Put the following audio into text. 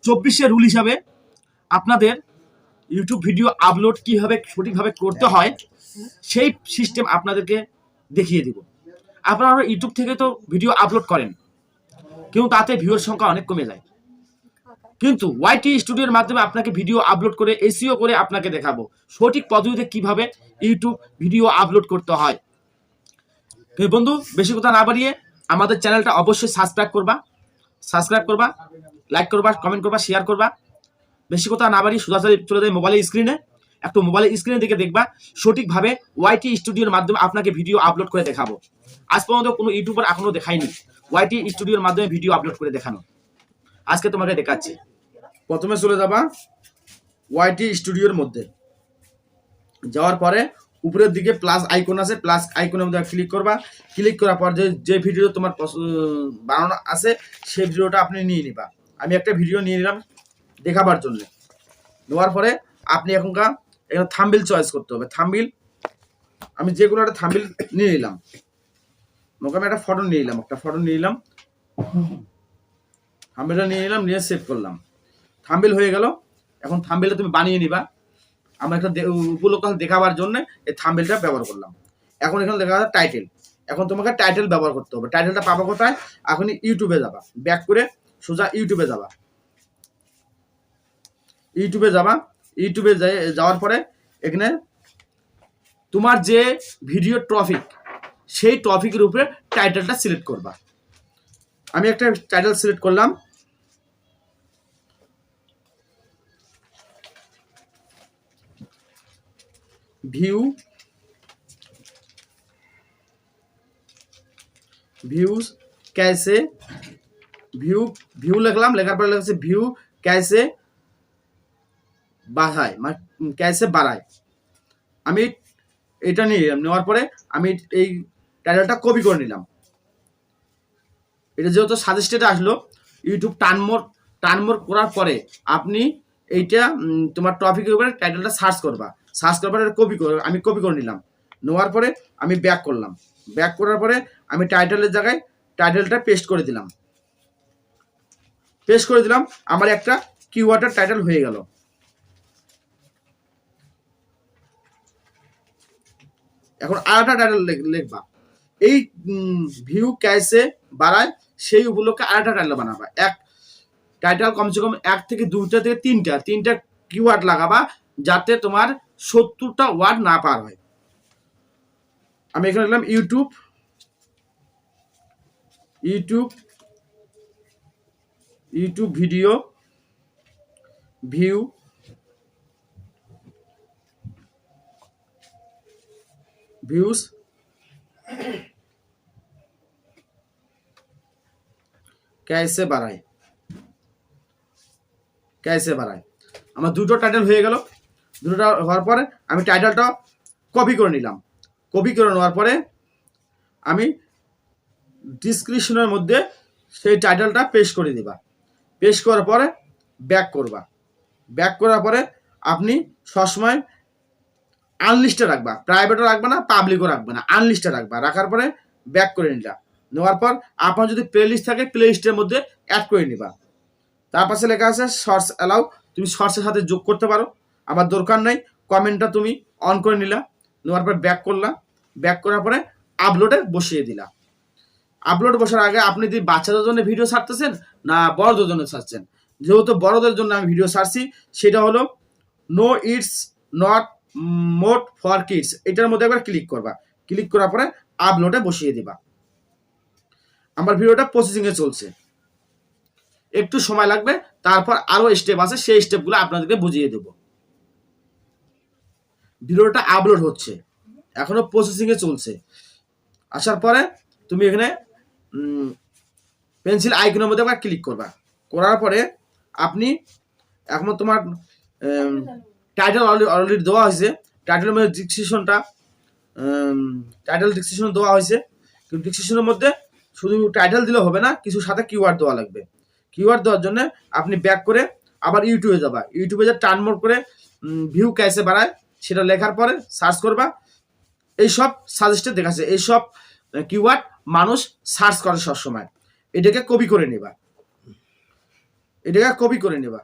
24 rule হিসাবে আপনাদের YouTube video upload কিভাবে সঠিকভাবে করতে হয় সেই সিস্টেম আপনাদেরকে দেখিয়ে দিব। আপনারা ইউটিউব থেকে তো ভিডিও আপলোড করেন, কিন্তু তাতে ভিউয়ার সংখ্যা অনেক কমে যায়। কিন্তু ওয়াইটি স্টুডিওর মাধ্যমে আপনাকে ভিডিও আপলোড করে এসইও করে আপনাকে দেখাবো সঠিক পদ্ধতিতে কিভাবে ইউটিউব ভিডিও আপলোড করতে হয়। বন্ধু, বেশি কথা না বাড়িয়ে আমাদের চ্যানেলটা অবশ্যই সাবস্ক্রাইব করবা, লাইক করবা, কমেন্ট করবা, শেয়ার করবা। বেশি কথা না বাড়িয়ে সোজাসুজি চলে যায় মোবাইলের স্ক্রিনে। একটু মোবাইলের স্ক্রিনে দিকে দেখবা সঠিকভাবে ওয়াইটি স্টুডিওর মাধ্যমে আপনাকে ভিডিও আপলোড করে দেখাবো। আজ পর্যন্ত কোনো ইউটিউবার এখনো দেখায়নি ওয়াইটি স্টুডিওর মাধ্যমে ভিডিও আপলোড করে দেখানো। আজকে তোমাকে দেখাচ্ছি। প্রথমে চলে যাবা ওয়াইটি স্টুডিওর মধ্যে, যাওয়ার পরে উপরের দিকে প্লাস আইকন আছে, প্লাস আইকনের মধ্যে ক্লিক করবা। ক্লিক করার পর যে ভিডিও তোমার বানানো আছে সেই ভিডিওটা আপনি নিয়ে নিবা। আমি একটা ভিডিও নিয়ে নিলাম দেখাবার জন্য। নেওয়ার পরে আপনি এখানে থাম্বনেল চয়েস করতে হবে। থাম্বনেল আমি যে কোনো একটা থাম্বনেল নিয়ে নিলাম। আমি একটা ফটো নিয়ে নিলাম, থাম্বনেলটা নিয়ে নিলাম, নিয়ে সেভ করলাম। থাম্বনেল হয়ে গেল। এখন থাম্বনেলটা তুমি বানিয়ে নিবা। আমরা একটা উপলক্ষ দেখাবার জন্য এই থাম্বনেলটা ব্যবহার করলাম। এখন এখানে লেখা আছে টাইটেল। এখন তোমাকে টাইটেল ব্যবহার করতে হবে। টাইটেলটা পাবো কোথায়? এখন ইউটিউবে যাবা, ব্যাক করে সোজা ইউটিউবে যাবা। ইউটিউবে যাওয়ার পরে এখানে তোমার যে ভিডিও টপিক সেই টপিকের উপরে টাইটেলটা সিলেক্ট করবা। আমি একটা টাইটেল সিলেক্ট করলাম, ভিউজ कैसे ভিউ লিখলাম। লেখার পরে লেখা ভিউ कैसे বাড়ায়। আমি এটা নিয়ে নিলাম। নেওয়ার পরে আমি এই টাইটেলটা কপি করে নিলাম। এটা যেহেতু সাজেস্টেড আসলো, ইউটিউব টার্নমোর করার পরে আপনি এইটা তোমার টপিকের উপরে টাইটেলটা সার্চ করবা। সার্চ করার পরে আমি কপি করে নিলাম। নেওয়ার পরে আমি ব্যাক করলাম। ব্যাক করার পরে আমি টাইটেলের জায়গায় টাইটেলটা পেস্ট করে দিলাম। আমার একটা কিওয়ার্ডের টাইটেল হয়ে গেল। এখন আরেকটা টাইটেল লিখবা। এই ভিউ कैसे বাড়ায় সেই উপলক্ষে আরেকটা টাইটেল বানাবা। এক টাইটেল কমসে কম 1 থেকে 2টা থেকে 3টা কিওয়ার্ড লাগাবা, যাতে তোমার 70টা ওয়ার্ড না পার হয়। আমি এখানে লিখলাম ইউটিউব ভিডিও ভিউজ कैसे বাড়ায়। আমার দুটো টাইটেল হয়ে গেল। দুটোটা হওয়ার পরে আমি টাইটেলটা কপি করে নিলাম। কপি করে নেওয়ার পরে আমি ডিসক্রিপশনের মধ্যে সেই টাইটেলটা পেস্ট করে দিবা। পেস্ট করার পরে ব্যাক করবা। ব্যাক করার পরে আপনি সবসময় আনলিস্টে রাখবা, প্রাইভেটও রাখবা না, পাবলিকও রাখবা না, আনলিস্টে রাখবা। রাখার পরে ব্যাক করে নিলা। নেওয়ার পর আপনার যদি প্লে লিস্ট থাকে প্লে লিস্টের মধ্যে অ্যাড করে নিবা। তার পাশে লেখা আছে শর্টস অ্যালাউ। তুমি শর্টসের সাথে যোগ করতে পারো, আমার দরকার নাই। কমেন্টটা তুমি অন করে নিলা। নেওয়ার পর ব্যাক করলা। ব্যাক করার পরে আপলোডে বসিয়ে দিলা। আপলোড বসার আগে আপনি যদি বাচ্চাদের জন্য ভিডিও ছাড়তেছেন না বড়দের জন্য ছাড়ছেন, যেহেতু বড়দের জন্য আমি ভিডিও ছাড়ছি, সেটা হলো no it's not mode for kids. এটার মধ্যে একবার ক্লিক করবা। ক্লিক করার পরে আপলোডে বসিয়ে দিবা। আমার ভিডিওটা প্রসেসিংয়ে চলছে, একটু সময় লাগবে। তারপর আরো স্টেপ আছে, সেই স্টেপগুলো আপনাদেরকে বুঝিয়ে দেব। ভিডিওটা আপলোড হচ্ছে, এখনো প্রসেসিংয়ে চলছে। আসার পরে তুমি এখানে পেন্সিল আইকনের মধ্যে একবার ক্লিক করবা। করার পরে আপনি এখন তোমার টাইটেল অলরেডি দেওয়া হয়েছে। টাইটেলের মধ্যে ডিসক্রিপশন দেওয়া হয়েছে। কিন্তু ডিসক্রিপশনের মধ্যে শুধু টাইটেল দিলে হবে না, কিছু সাথে কিওয়ার্ড দেওয়া লাগবে। কিওয়ার্ড দেওয়ার জন্য আপনি ব্যাক করে আবার ইউটিউবে যাবা। ইউটিউবে যা টার্নমোর করে ভিউ कैसे বাড়ায় সেটা লেখার পরে সার্চ করবা। এইসব সাজেস্টেড দেখাচ্ছে, এইসব কিওয়ার্ড মানুষ সার্চ করে সবসময়। এটাকে কপি করে নিবা। এটাকে কপি করে নেবা।